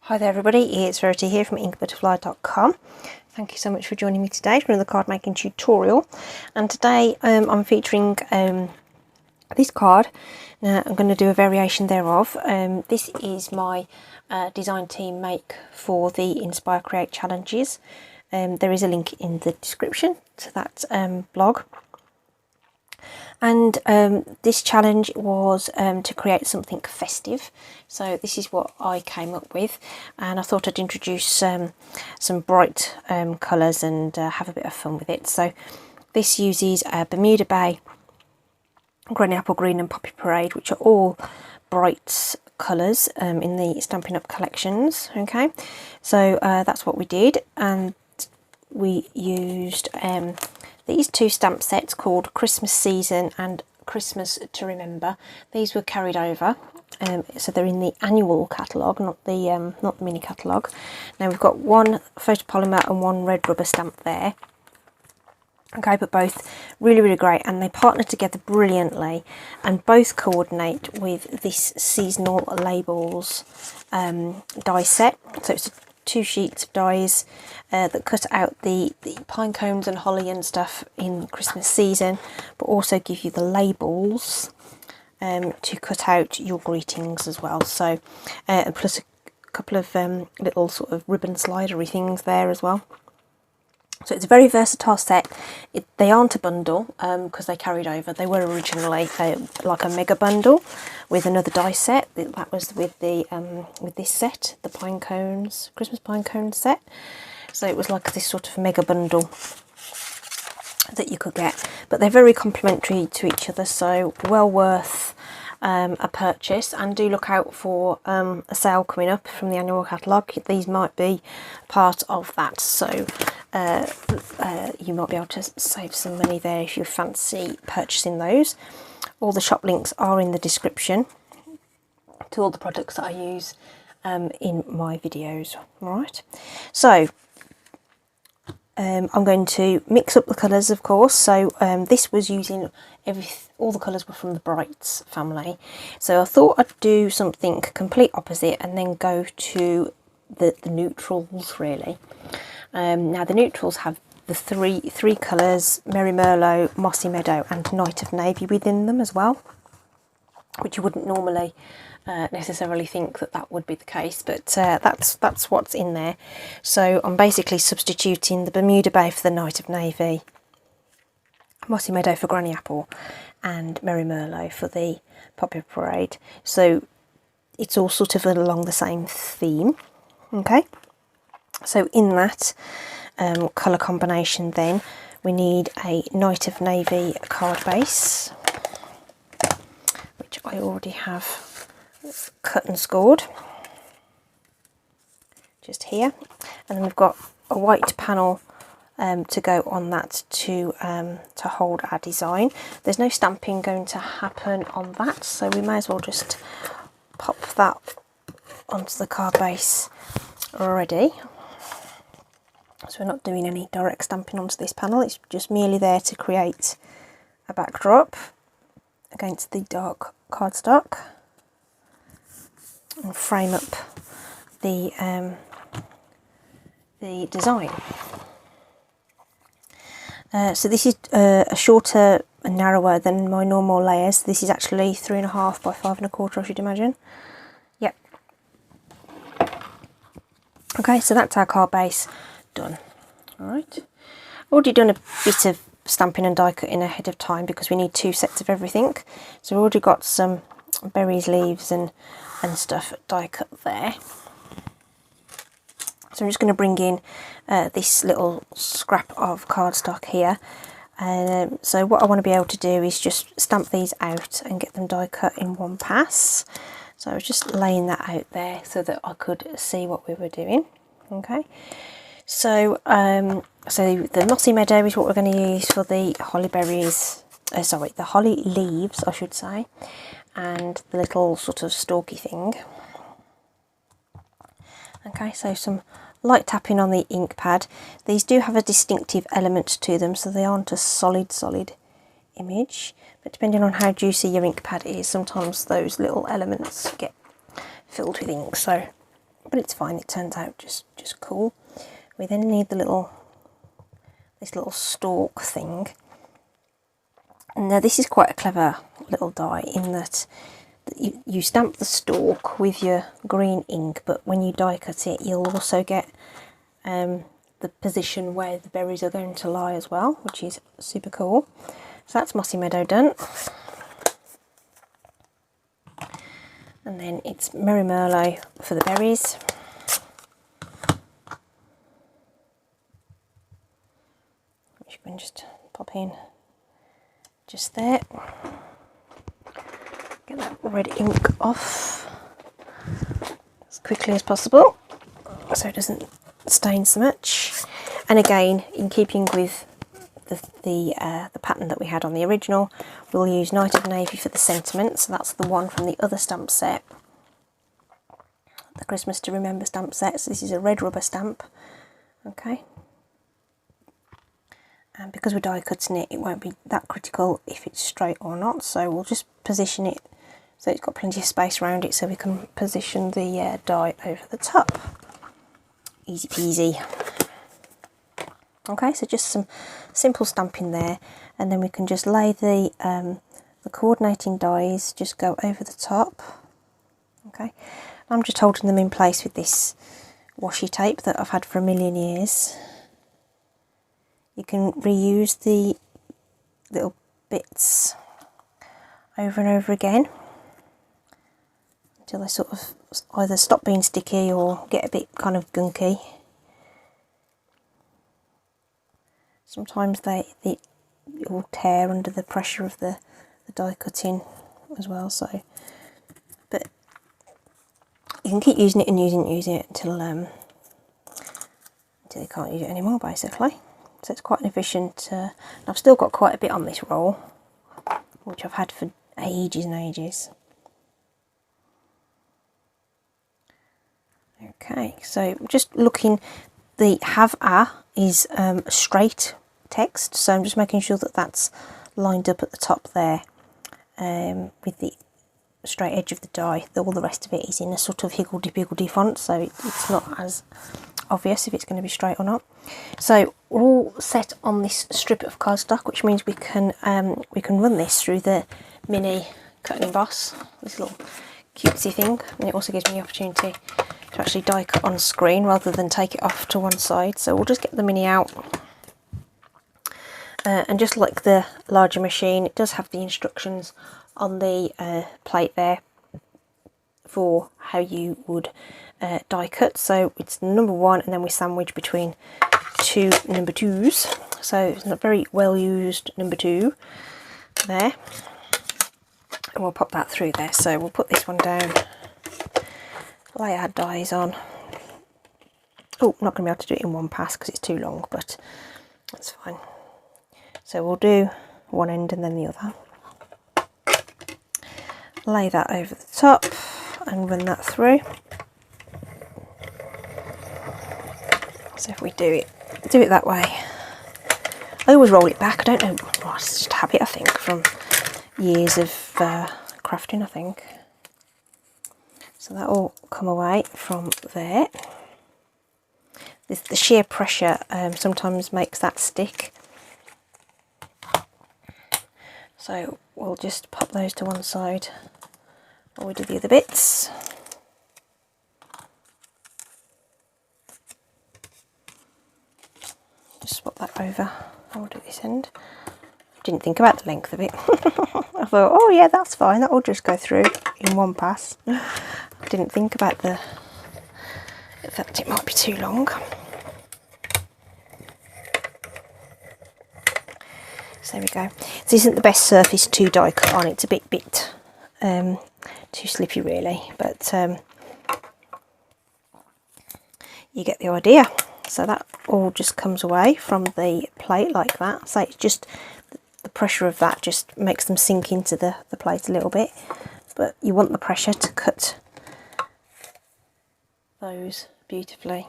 Hi there everybody, it's Verity here from inkybutterfly.com. Thank you so much for joining me today for another card making tutorial. And today I'm featuring this card. Now I'm going to do a variation thereof. This is my design team make for the Inspire Create challenges. There is a link in the description to that blog. And this challenge was to create something festive, so this is what I came up with, and I thought I'd introduce some bright colours and have a bit of fun with it. So this uses Bermuda Bay, Granny Apple Green and Poppy Parade, which are all bright colours in the Stampin' Up collections. Okay, so that's what we did, and we used these two stamp sets called Christmas Season and Christmas to Remember. These were carried over, so they're in the annual catalogue, not the mini catalogue. Now we've got one photopolymer and one red rubber stamp there. Okay, but both really great, and they partner together brilliantly, and both coordinate with this seasonal labels die set. So it's 2 sheets of dies that cut out the pine cones and holly and stuff in Christmas season, but also give you the labels to cut out your greetings as well. So plus a couple of little sort of ribbon slidery things there as well. So it's a very versatile set. They aren't a bundle because they carried over. They were originally like a mega bundle with another die set. That was with the with this set, the pine cones, Christmas pine cone set. So it was like this sort of mega bundle that you could get. But they're very complementary to each other, so well worth a purchase. And do look out for a sale coming up from the annual catalogue. These might be part of that, so you might be able to save some money there if you fancy purchasing those. All the shop links are in the description to all the products that I use in my videos. Alright, so I'm going to mix up the colours, of course. So this was using all the colours were from the Brights family, so I thought I'd do something complete opposite and then go to the neutrals really. Now the neutrals have the three colours, Merry Merlot, Mossy Meadow and Night of Navy within them as well, which you wouldn't normally necessarily think that would be the case, but that's what's in there. So I'm basically substituting the Bermuda Bay for the Night of Navy, Mossy Meadow for Granny Apple and Merry Merlot for the Poppy Parade. So it's all sort of along the same theme. Okay, so in that colour combination then we need a Night of Navy card base, which I already have cut and scored just here, and then we've got a white panel to go on that to hold our design. There's no stamping going to happen on that, so we may as well just pop that onto the card base already. So we're not doing any direct stamping onto this panel, it's just merely there to create a backdrop against the dark cardstock and frame up the design. So this is a shorter and narrower than my normal layers. This is actually 3.5 by 5.25, I should imagine. Yep. Okay, so that's our card base done. Alright. Already done a bit of stamping and die cutting ahead of time because we need 2 sets of everything. So we've already got some berries, leaves and stuff die cut there. So I'm just going to bring in this little scrap of cardstock here. So what I want to be able to do is just stamp these out and get them die cut in one pass. So I was just laying that out there so that I could see what we were doing. Okay, so so the Mossy Meadow is what we're going to use for the holly berries, sorry, the holly leaves I should say, and the little sort of stalky thing. Okay, so some light tapping on the ink pad. These do have a distinctive element to them, so they aren't a solid image, but depending on how juicy your ink pad is, sometimes those little elements get filled with ink, so but it's fine, it turns out just cool. We then need this little stalk thing. Now this is quite a clever little die in that you stamp the stalk with your green ink, but when you die cut it, you'll also get the position where the berries are going to lie as well, which is super cool. So that's Mossy Meadow done. And then it's Merry Merlot for the berries. Which you can just pop in just there. Get that red ink off as quickly as possible so it doesn't stain so much. And again, in keeping with the pattern that we had on the original, we'll use Night of Navy for the sentiment. So that's the one from the other stamp set, the Christmas to Remember stamp set. So this is a red rubber stamp. Okay. And because we're die cutting it, it won't be that critical if it's straight or not. So we'll just position it so it's got plenty of space around it, so we can position the die over the top. Easy peasy. Okay, so just some simple stamping there, and then we can just lay the coordinating dies, just go over the top. Okay, I'm just holding them in place with this washi tape that I've had for a million years. You can reuse the little bits over and over again until they sort of either stop being sticky or get a bit kind of gunky. Sometimes they will tear under the pressure of the die cutting as well. So, but you can keep using it and using it until you can't use it anymore, basically. So it's quite an efficient. I've still got quite a bit on this roll, which I've had for ages and ages. Okay, so just looking, the have a is straight text, so I'm just making sure that that's lined up at the top there with the straight edge of the die. All the rest of it is in a sort of higgledy-piggledy font, so it's not as obvious if it's going to be straight or not. So we're all set on this strip of cardstock, which means we can run this through the mini cut and emboss, this little cutesy thing, and it also gives me the opportunity to actually die cut on screen rather than take it off to one side. So we'll just get the mini out, and just like the larger machine, it does have the instructions on the plate there for how you would die cut. So it's number 1, and then we sandwich between 2 number 2s. So it's a very well used number 2 there, and we'll pop that through there. So we'll put this one down, lay our dies on. Oh, not going to be able to do it in one pass because it's too long, but that's fine. So we'll do one end and then the other. Lay that over the top and run that through. So if we do it that way, I always roll it back. I don't know, well, it's just a habit, I think, from years of crafting, I think. So that will come away from there. The sheer pressure sometimes makes that stick. So we'll just pop those to one side while we do the other bits. Just swap that over. I'll do this end. Didn't think about the length of it. I thought, oh yeah, that's fine, that'll just go through in one pass. I didn't think about that it might be too long. So there we go. This isn't the best surface to die cut on, it's a bit too slippy really, but you get the idea. So that all just comes away from the plate like that. So it's just the pressure of that just makes them sink into the plate a little bit, but you want the pressure to cut those beautifully.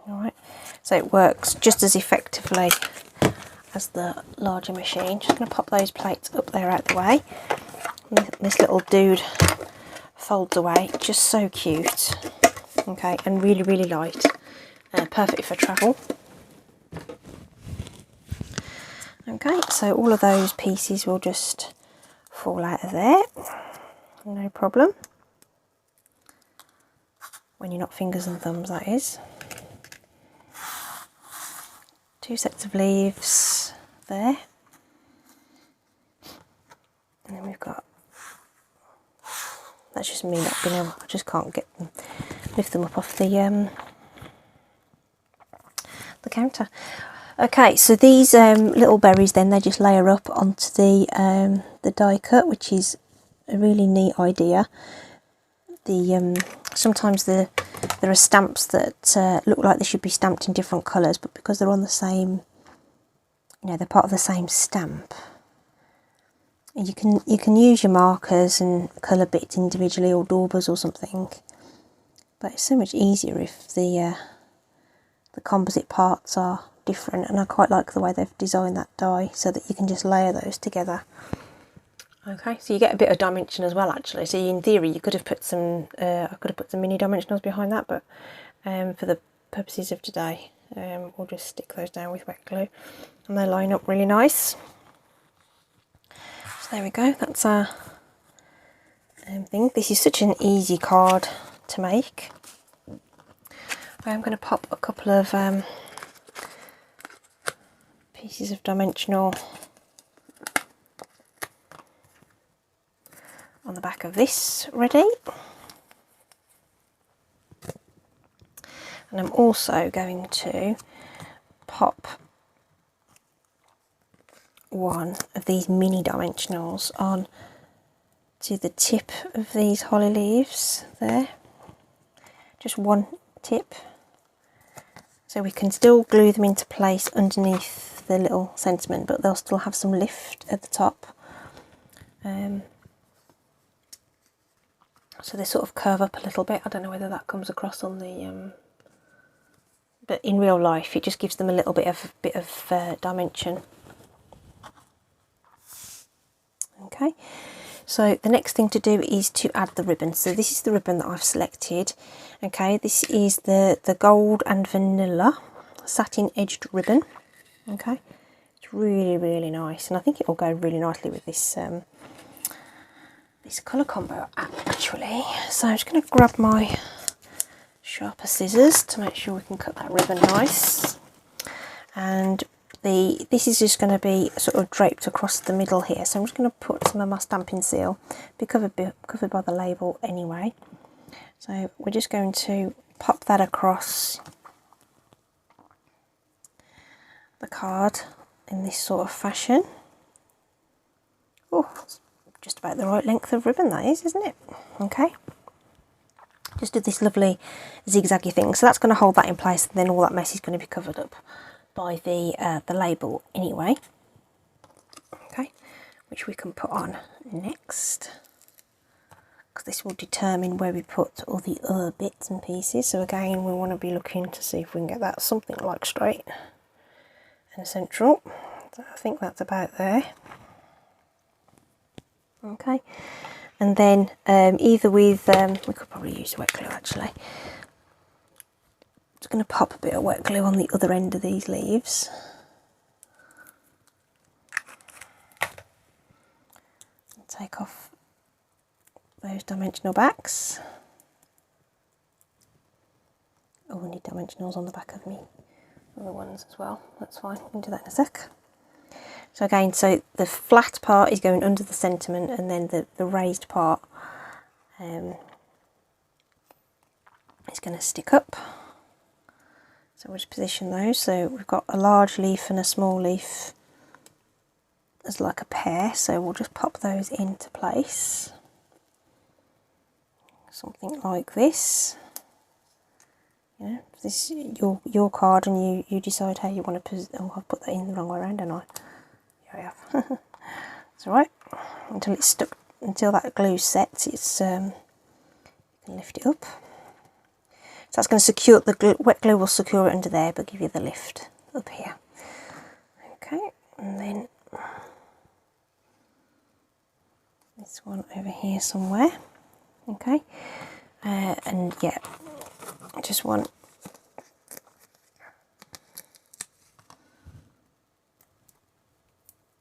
Alright, so it works just as effectively as the larger machine. Just going to pop those plates up there out the way. And this little dude folds away, just so cute. okay, and really, really light, perfect for travel. Okay, so all of those pieces will just fall out of there, no problem. When you're not fingers and thumbs, that is. 2 sets of leaves there. And then we've got, that's just me not being able, I just can't get them, lift them up off the counter. Okay, so these little berries then, they just layer up onto the die cut, which is a really neat idea. Sometimes there are stamps that look like they should be stamped in different colours, but because they're on the same, you know, they're part of the same stamp, you can use your markers and colour bits individually, or daubers or something, but it's so much easier if the composite parts are different, and I quite like the way they've designed that die so that you can just layer those together. Okay, so you get a bit of dimension as well, actually. So in theory, you could have put some, I could have put some mini dimensionals behind that, but for the purposes of today, we'll just stick those down with wet glue, and they line up really nice. So there we go. That's our thing. This is such an easy card to make. I'm going to pop a couple of pieces of dimensional on the back of this ready, and I'm also going to pop one of these mini dimensionals on to the tip of these holly leaves there, just one tip, so we can still glue them into place underneath the little sentiment, but they'll still have some lift at the top. So they sort of curve up a little bit. I don't know whether that comes across on the, but in real life it just gives them a little bit of dimension. Okay, so the next thing to do is to add the ribbon. So this is the ribbon that I've selected. Okay, this is the gold and vanilla satin edged ribbon. Okay, it's really, really nice, and I think it will go really nicely with this this colour combo actually. So I'm just going to grab my sharper scissors to make sure we can cut that ribbon nice, and this is just going to be sort of draped across the middle here, so I'm just going to put some of my stamping seal, be covered by the label anyway. So we're just going to pop that across the card in this sort of fashion. Oh, just about the right length of ribbon that is, isn't it? Okay, just do this lovely zigzaggy thing, so that's going to hold that in place, and then all that mess is going to be covered up by the label anyway. Okay, which we can put on next, because this will determine where we put all the other bits and pieces. So again, we want to be looking to see if we can get that something like straight and central. So I think that's about there. Okay, and then either with, we could probably use wet glue actually. Just going to pop a bit of wet glue on the other end of these leaves. And take off those dimensional backs. Oh, we need dimensionals on the back of me, other ones as well. That's fine, we can do that in a sec. So again, so the flat part is going under the sentiment, and then the raised part is going to stick up. So we'll just position those. So we've got a large leaf and a small leaf as like a pair, so we'll just pop those into place. Something like this. You know, this is your card, and you decide how you want to position. Oh, I've put that in the wrong way around, haven't I? I have. It's alright, until it's stuck, until that glue sets, it's you can lift it up. So that's going to secure, the wet glue will secure it under there, but give you the lift up here. Okay, and then this one over here somewhere. Okay, and yeah, I just want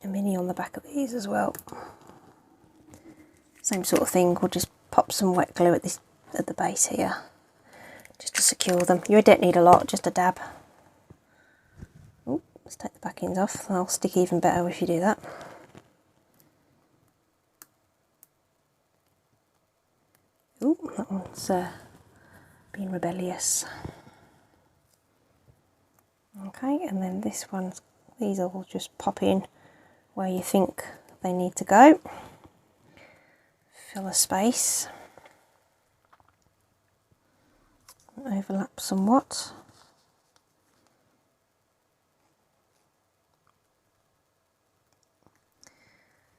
a mini on the back of these as well. Same sort of thing, we'll just pop some wet glue at the base here, just to secure them. You don't need a lot, just a dab. Ooh, let's take the backings off, they'll stick even better if you do that. Ooh, that one's being rebellious. Okay, and then this one's, these will just pop in where you think they need to go. Fill a space. Overlap somewhat.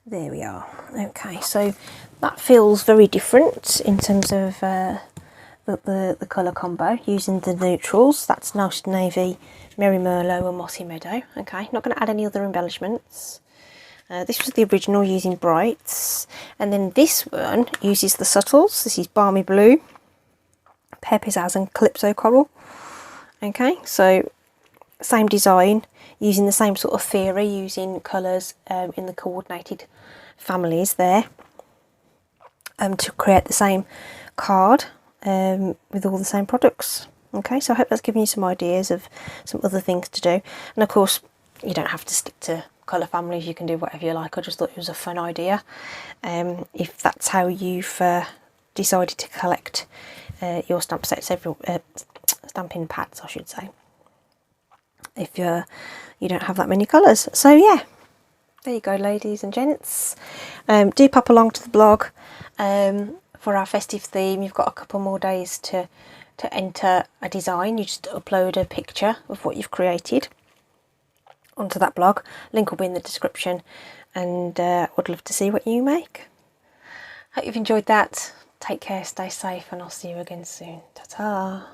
There we are. Okay, so that feels very different in terms of the colour combo using the neutrals. That's Nice Navy, Merry Merlot and Mossy Meadow. Okay, not going to add any other embellishments. This was the original using brights, and then this one uses the subtles. This is Balmy Blue, Pear Pizzazz and Calypso Coral. Okay, so same design, using the same sort of theory, using colours in the coordinated families there to create the same card with all the same products. Okay, so I hope that's given you some ideas of some other things to do. And of course, you don't have to stick to colour families, you can do whatever you like. I just thought it was a fun idea. If that's how you've decided to collect your stamp sets, stamping pads I should say, if you don't have that many colours. So yeah, there you go ladies and gents. Do pop along to the blog for our festive theme. You've got a couple more days to enter a design. You just upload a picture of what you've created onto that blog. Link will be in the description, and would love to see what you make. Hope you've enjoyed that. Take care, stay safe, and I'll see you again soon. Ta-ta.